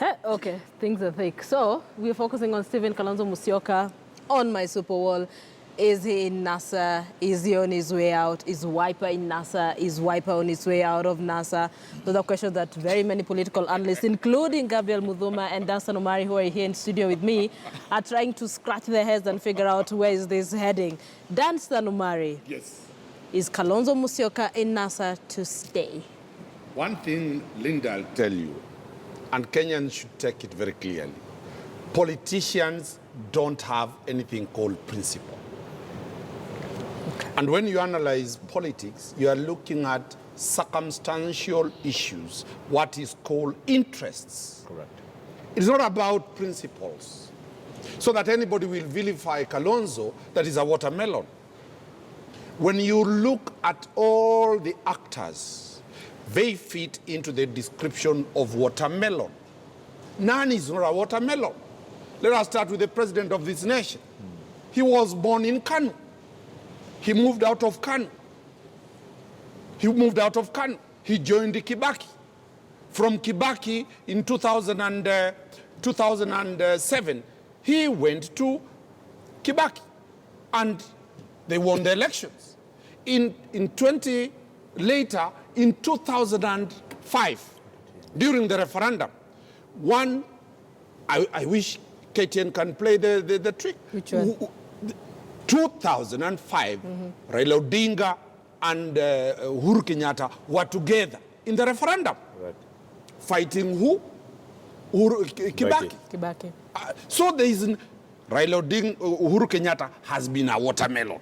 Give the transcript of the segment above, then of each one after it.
Okay, things are thick. So, we're focusing on Stephen Kalonzo Musyoka on my super wall. Is he in NASA? Is he on his way out? Is Wiper in NASA? Is Wiper on his way out of NASA? Those are questions that very many political analysts, including Gabriel Muthuma and Danson Omari, who are here in studio with me, are trying to scratch their heads and figure out where is this heading. Danson Omari. Yes. Is Kalonzo Musyoka in NASA to stay? One thing, Linda, I'll tell you, and Kenyans should take it very clearly. Politicians don't have anything called principle. Okay. And when you analyze politics, you are looking at circumstantial issues, what is called interests. Correct. It's not about principles. So that anybody will vilify Kalonzo, that is a watermelon. When you look at all the actors, they fit into the description of watermelon. None is not a watermelon. Let us start with the president of this nation. He was born in Kanu. He moved out of Kanu. He joined the Kibaki. From Kibaki in 2007, he went to Kibaki. And they won the elections. Later, in 2005, during the referendum, I wish KTN can play the trick. Which one? 2005, Raila Odinga and Uhuru Kenyatta were together in the referendum. Right. Fighting who? Kibaki. So there is Raila Odinga, Uhuru Kenyatta has been a watermelon.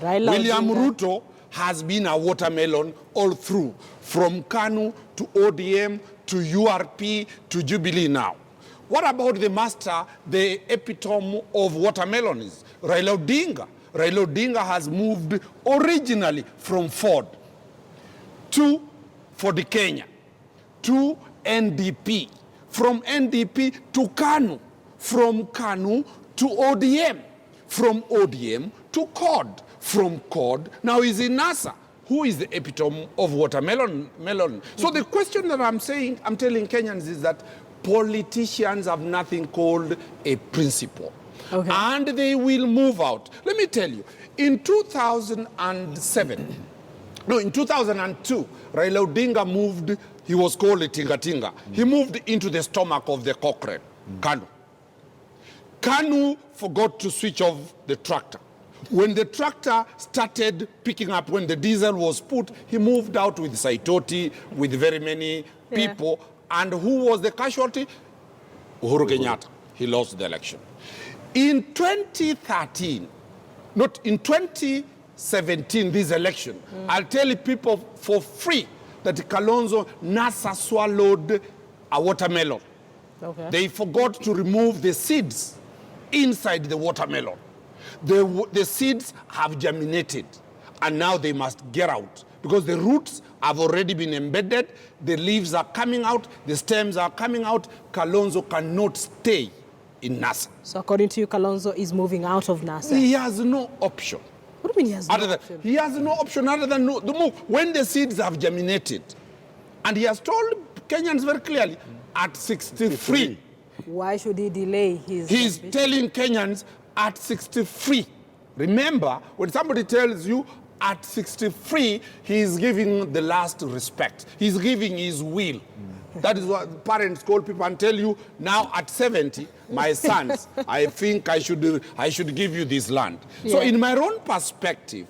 William Ruto has been a watermelon all through, from KANU to ODM to URP to Jubilee now. What about the master, the epitome of watermelon is Raila Odinga? Raila Odinga has moved originally from Ford to Ford Kenya, to NDP, from NDP to KANU, from KANU to ODM, from ODM to CORD, from CORD, now he's in NASA. Who is the epitome of watermelon? So the question that I'm telling Kenyans is that politicians have nothing called a principle. Okay. And they will move out. Let me tell you, in 2002, Raila Odinga moved, he was called a Tinga. He moved into the stomach of the Cochrane, KANU. KANU forgot to switch off the tractor. When the tractor started picking up, when the diesel was put, he moved out with Saitoti, with very many people. And who was the casualty? Uhuru Kenyatta. He lost the election. In 2013, not in 2017, this election, I'll tell people for free that Kalonzo NASA swallowed a watermelon. Okay. They forgot to remove the seeds inside the watermelon. The seeds have germinated, and now they must get out because the roots have already been embedded, the leaves are coming out, the stems are coming out. Kalonzo cannot stay in NASA. So according to you, Kalonzo is moving out of NASA? He has no option. What do you mean he has no option? He has no option other than the move. When the seeds have germinated, and he has told Kenyans very clearly, at 63. Why should he delay his... He's telling Kenyans, at 63. Remember, when somebody tells you at 63, he's giving the last respect. He's giving his will. That is what parents call people and tell you, now at 70, my sons, I think I should give you this land. Yeah. So in my own perspective,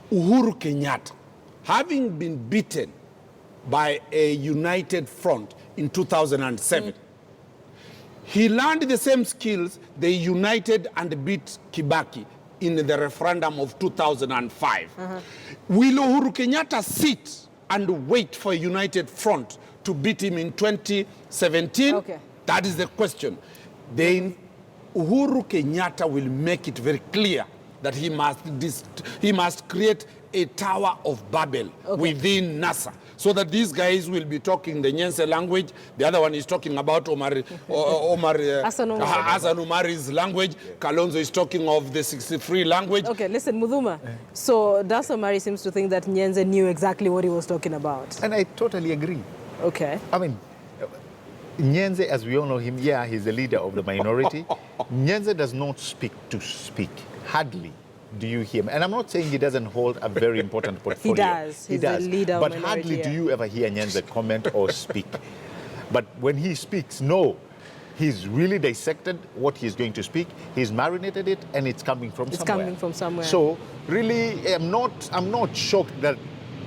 Uhuru Kenyatta, having been beaten by a united front in 2007, he learned the same skills. They united and beat Kibaki in the referendum of 2005. Will Uhuru Kenyatta sit and wait for a united front to beat him in 2017? Okay. That is the question. Then Uhuru Kenyatta will make it very clear that he must create a Tower of Babel within NASA, so that these guys will be talking the Nyense language. The other one is talking about Hassan Omari's language. Kalonzo is talking of the 63 language. Okay, listen, Muthuma. So Danson Omari seems to think that Nyense knew exactly what he was talking about. And I totally agree. Okay. I mean, Nyenze, as we all know him, yeah, he's the leader of the minority. Nyenze does not speak to speak. Hardly do you hear him. And I'm not saying he doesn't hold a very important portfolio. He does. He's the leader of But minority, hardly do yeah. you ever hear Nyenze comment or speak. But when he speaks, no. He's really dissected what he's going to speak. He's marinated it, and it's coming from somewhere. It's coming from somewhere. So really, I'm not shocked that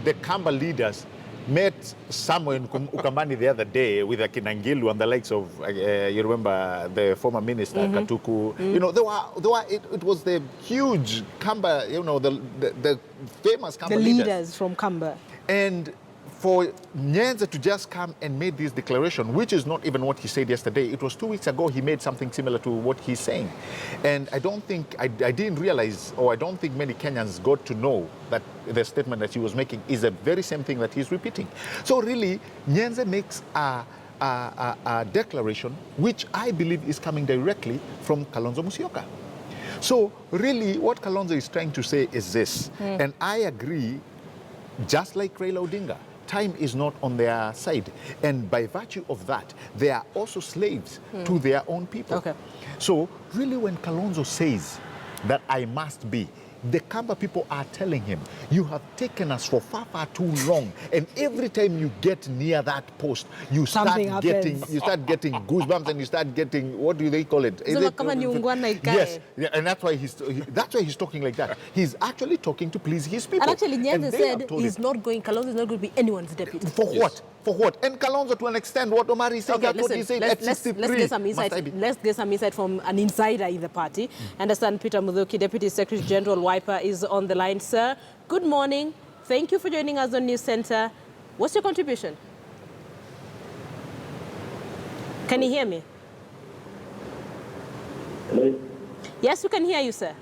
the Kamba leaders met somewhere in Ukambani the other day with Kinangilu and the likes of, you remember the former minister, Katuku. You know, it was the huge Kamba, you know, the famous Kamba leaders from Kamba. And for Nyenze to just come and make this declaration, which is not even what he said yesterday. It was 2 weeks ago he made something similar to what he's saying. And I don't think, I didn't realize, or I don't think many Kenyans got to know that the statement that he was making is the very same thing that he's repeating. So really, Nyenze makes a declaration which I believe is coming directly from Kalonzo Musyoka. So really, what Kalonzo is trying to say is this, and I agree, just like Raila Odinga, time is not on their side. And by virtue of that, they are also slaves to their own people. Okay. So really when Kalonzo says that I must be, the Kamba people are telling him, you have taken us for far, far too long. And every time you get near that post, you start getting goosebumps, and you start getting, what do they call it? Yes, yeah, and that's why he's talking like that. He's actually talking to please his people. And actually, Nyenze said Kalonzo is not going to be anyone's deputy. For what? For what? And Kalonzo, to an extent, what Omar is saying, okay, what he's saying at 63. Let's get some insight from an insider in the party. Understand Peter Muthuki, Deputy Secretary General Wiper, is on the line. Sir, good morning. Thank you for joining us on News Center. What's your contribution? Can you hear me? Hello? Yes, we can hear you, sir.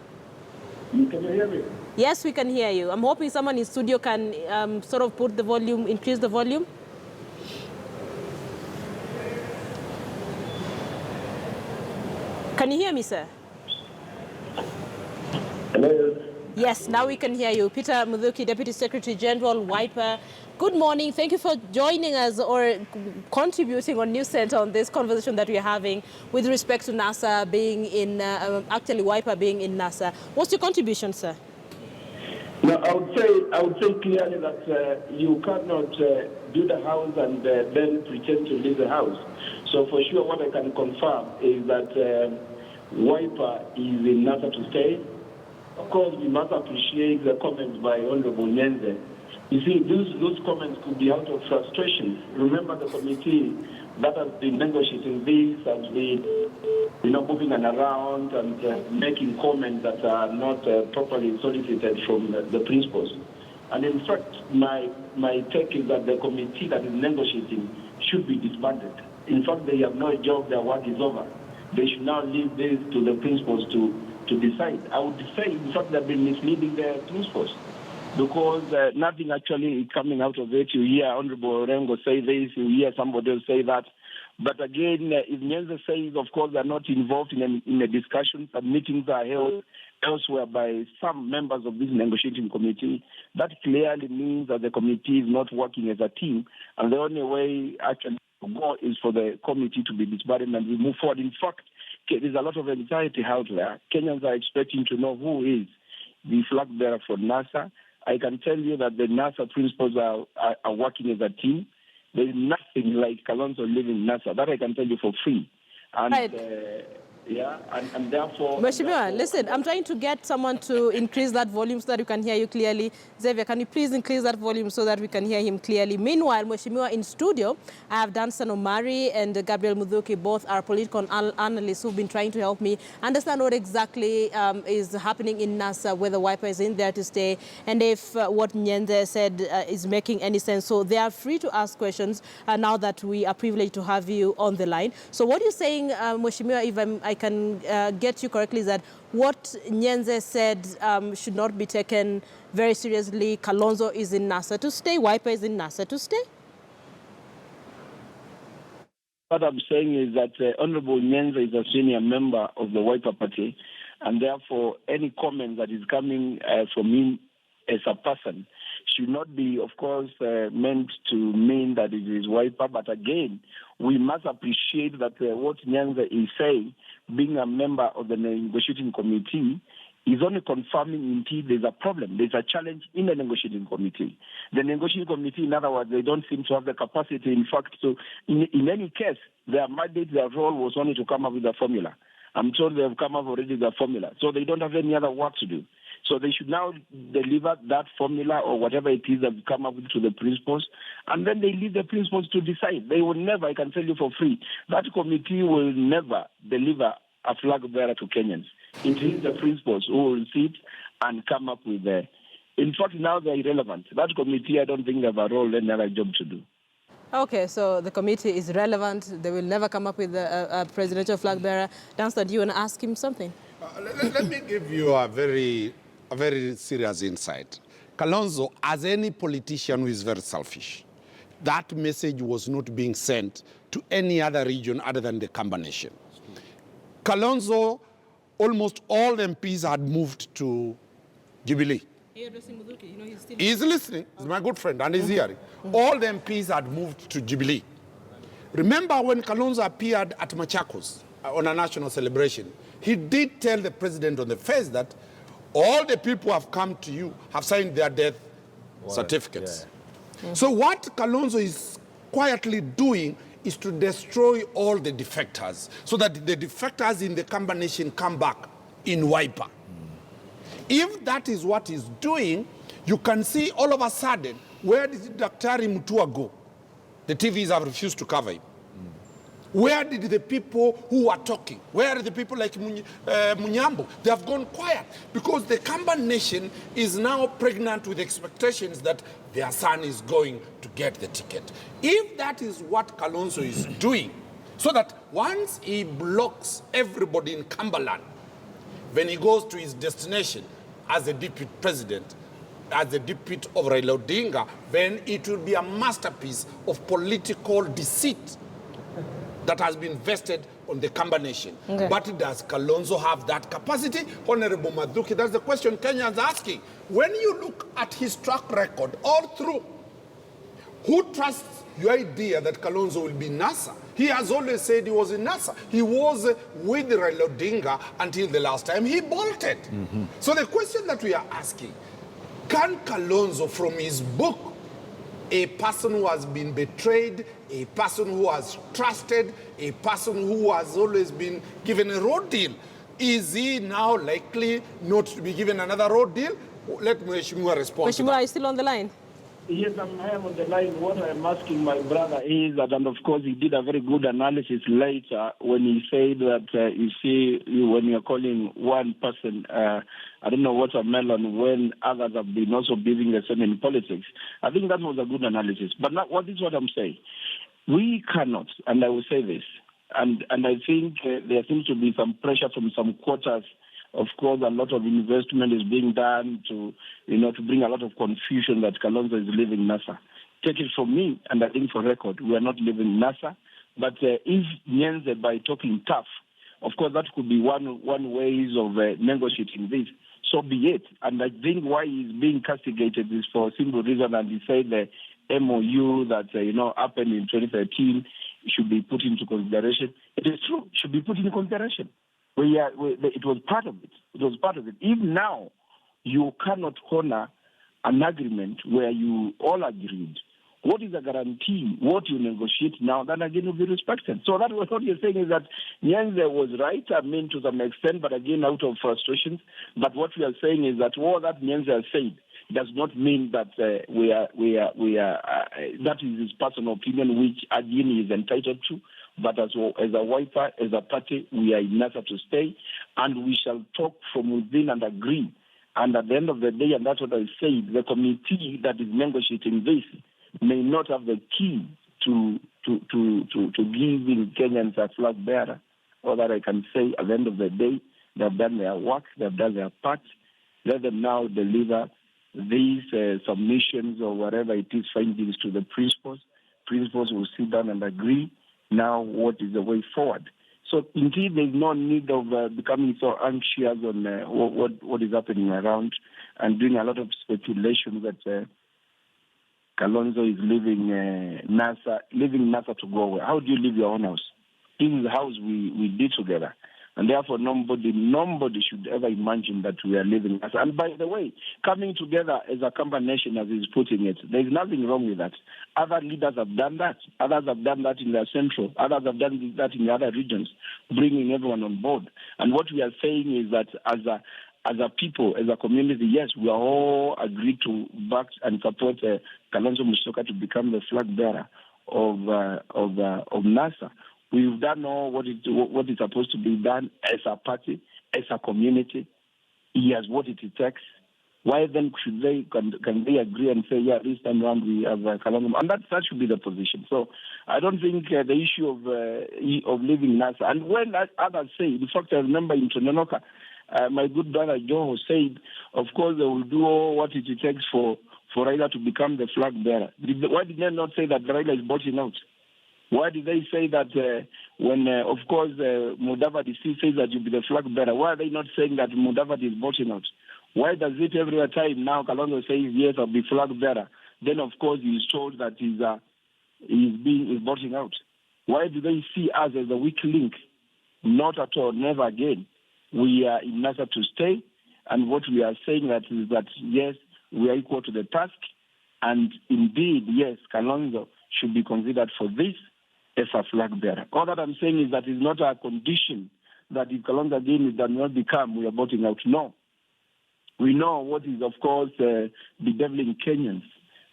Can you hear me? Yes, we can hear you. I'm hoping someone in studio can sort of put the volume, increase the volume. Can you hear me, sir? Hello? Yes, now we can hear you. Peter Muthuki, Deputy Secretary General, Wiper. Good morning. Thank you for joining us or contributing on News Center on this conversation that we're having with respect to NASA being in, actually Wiper being in NASA. What's your contribution, sir? No, I would say clearly that you cannot do the house and then pretend to leave the house. So for sure, what I can confirm is that Wiper is in NASA to stay. Of course, we must appreciate the comments by Honorable Nyenze. You see, those comments could be out of frustration. Remember, the committee that has been negotiating this has been, moving around and making comments that are not properly solicited from the principals. And in fact, my take is that the committee that is negotiating should be disbanded. In fact, they have no job, their work is over. They should now leave this to the principals to decide. I would say, in fact, they've been misleading the principals because nothing actually is coming out of it. You hear Honorable Orengo say this, you hear somebody else say that. But again, if Nyenze says, of course, they're not involved in a discussion, but meetings are held elsewhere by some members of this negotiating committee, that clearly means that the committee is not working as a team. And the only way actually to go is for the committee to be disbanded and we move forward. In fact, there's a lot of anxiety out there. Kenyans are expecting to know who is the flag bearer for NASA. I can tell you that the NASA principals are working as a team. There's nothing like Kalonzo leaving NASA. That I can tell you for free. And right. And therefore... Mheshimiwa, listen, I'm trying to get someone to increase that volume so that we can hear you clearly. Xavier, can you please increase that volume so that we can hear him clearly? Meanwhile, Mheshimiwa, in studio, I have Danson Omari and Gabriel Muthuki. Both are political analysts who've been trying to help me understand what exactly is happening in NASA, whether Wiper is in there to stay, and if what Nyenze said is making any sense. So they are free to ask questions now that we are privileged to have you on the line. So what you're saying, Mheshimiwa, if I can get you correctly, is that what Nyenze said should not be taken very seriously. Kalonzo is in NASA to stay. Wiper is in NASA to stay. What I'm saying is that Honorable Nyenze is a senior member of the Wiper Party, and therefore any comment that is coming from him as a person should not be, of course, meant to mean that it is wiper. But again, we must appreciate that what Nyanza is saying, being a member of the negotiating committee, is only confirming indeed there's a problem. There's a challenge in the negotiating committee. The negotiating committee, in other words, they don't seem to have the capacity, in fact, to, in any case, their mandate, their role was only to come up with a formula. I'm told they have come up already with a formula. So they don't have any other work to do. So they should now deliver that formula or whatever it is they've come up with to the principals, and then they leave the principals to decide. They will never, I can tell you for free, that committee will never deliver a flag bearer to Kenyans. It is the principals who will sit and come up with the... In fact, now they're irrelevant. That committee, I don't think they have a role, any other job to do. Okay, so the committee is relevant. They will never come up with a presidential flag bearer. Dunstan, do you want to ask him something? Let me give you a very serious insight. Kalonzo, as any politician who is very selfish, that message was not being sent to any other region other than the Kamba Nation. Kalonzo, almost all MPs had moved to Jubilee. He's listening. He's my good friend, and he's hearing. All the MPs had moved to Jubilee. Remember when Kalonzo appeared at Machakos on a national celebration, he did tell the president on the face that all the people who have come to you have signed their death certificates. Yeah. So what Kalonzo is quietly doing is to destroy all the defectors so that the defectors in the Kamba Nation come back in wiper. If that is what he's doing, you can see all of a sudden, where did Dr. Mutua go? The TVs have refused to cover him. Where did the people who are talking, where are the people like Munyambo? They have gone quiet because the Kamba Nation is now pregnant with expectations that their son is going to get the ticket. If that is what Kalonzo is doing, so that once he blocks everybody in Kambaland, when he goes to his destination as a deputy president, as the deputy of Raila Odinga, then it will be a masterpiece of political deceit that has been vested on the Kamba Nation. Okay. But does Kalonzo have that capacity? Honorable Maduki, that's the question Kenyans are asking. When you look at his track record all through, who trusts your idea that Kalonzo will be NASA? He has always said he was in NASA. He was with Raila Odinga until the last time he bolted. So the question that we are asking, can Kalonzo, from his book, a person who has been betrayed, a person who has trusted, a person who has always been given a road deal, is he now likely not to be given another road deal? Let Mheshimiwa respond to that. Mheshimiwa, are you still on the line? Yes, I am on the line. What I'm asking my brother is that, and of course he did a very good analysis later when he said that, you see, when you're calling one person, I don't know, watermelon, when others have been also behaving the same in politics. I think that was a good analysis. But now, what is what I'm saying? We cannot, and I will say this, and I think there seems to be some pressure from some quarters. Of course, a lot of investment is being done to bring a lot of confusion that Kalonzo is leaving NASA. Take it from me, and I think for record, we are not leaving NASA. But if Nyenze, by talking tough, of course, that could be one ways of negotiating this. So be it. And I think why he's being castigated is for a simple reason, and he said the MOU that happened in 2013 should be put into consideration. It is true, should be put into consideration. It was part of it. It was part of it. If now you cannot honor an agreement where you all agreed, what is the guarantee? What you negotiate now, then again will be respected. So that was what you're saying is that Nyenze was right, to some extent, but again out of frustrations. But what we are saying is that all that Nyenze has said does not mean that that is his personal opinion, which again he is entitled to. But as a wiper, as a party, we are in NASA to stay, and we shall talk from within and agree. And at the end of the day, and that's what I said, the committee that is negotiating this may not have the key to giving Kenyans a flag bearer. All that I can say, at the end of the day, they have done their work, they have done their part. Let them now deliver these submissions or whatever it is, findings to the principals. Principals will sit down and agree. Now, what is the way forward? So, indeed, there's no need of becoming so anxious on what is happening around and doing a lot of speculation that Kalonzo is leaving NASA to go away. How do you leave your own house? This is the house we did together. And therefore, nobody should ever imagine that we are leaving NASA. And by the way, coming together as a combination, as he's putting it, there's nothing wrong with that. Other leaders have done that. Others have done that in the central. Others have done that in the other regions, bringing everyone on board. And what we are saying is that as a people, as a community, yes, we are all agreed to back and support Kalonzo Musyoka to become the flag bearer of NASA. We've done all what is supposed to be done as a party, as a community. He has what it takes. Why then can they agree and say, yeah, this time around we have Kalonzo? And that should be the position. So I don't think the issue of leaving NASA. And when others say, in fact, I remember in Tononoka, my good brother Joe said, of course, they will do all what it takes for Raila to become the flag bearer. Why did they not say that Raila is botting out? Why did they say that when, of course, Mudavadi says that you'll be the flag bearer? Why are they not saying that Mudavadi is botting out? Why does it every time now Kalonzo says, yes, I'll be flag bearer? Then, of course, he's told that he's botting out. Why do they see us as a weak link? Not at all, never again. We are in NASA to stay, and what we are saying is that, yes, we are equal to the task, and indeed, yes, Kalonzo should be considered for this as a flag bearer. All that I'm saying is that it's not a condition that if Kalonzo again does not become, we are voting out. No. We know what is, of course, bedeviling Kenyans.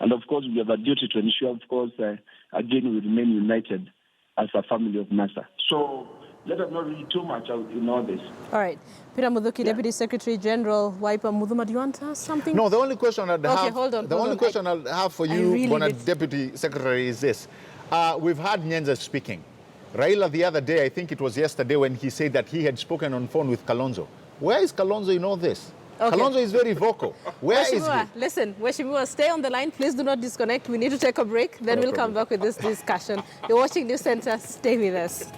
And, of course, we have a duty to ensure, of course, again, we remain united as a family of NASA. So let us not read too much out in all this. All right. Peter Muthuki, Deputy Secretary General, Wiper Mudhuma, do you want to ask something? No, the only question I'd have, hold on. I'll have for you, Deputy Secretary, is this. We've had Nyenze speaking. Raila the other day, I think it was yesterday, when he said that he had spoken on phone with Kalonzo. Where is Kalonzo in all this? Okay. Kalonzo is very vocal. Where is he? Listen, Weshimiwa, stay on the line. Please do not disconnect. We need to take a break. Then we'll come back with this discussion. You're watching News Center. Stay with us.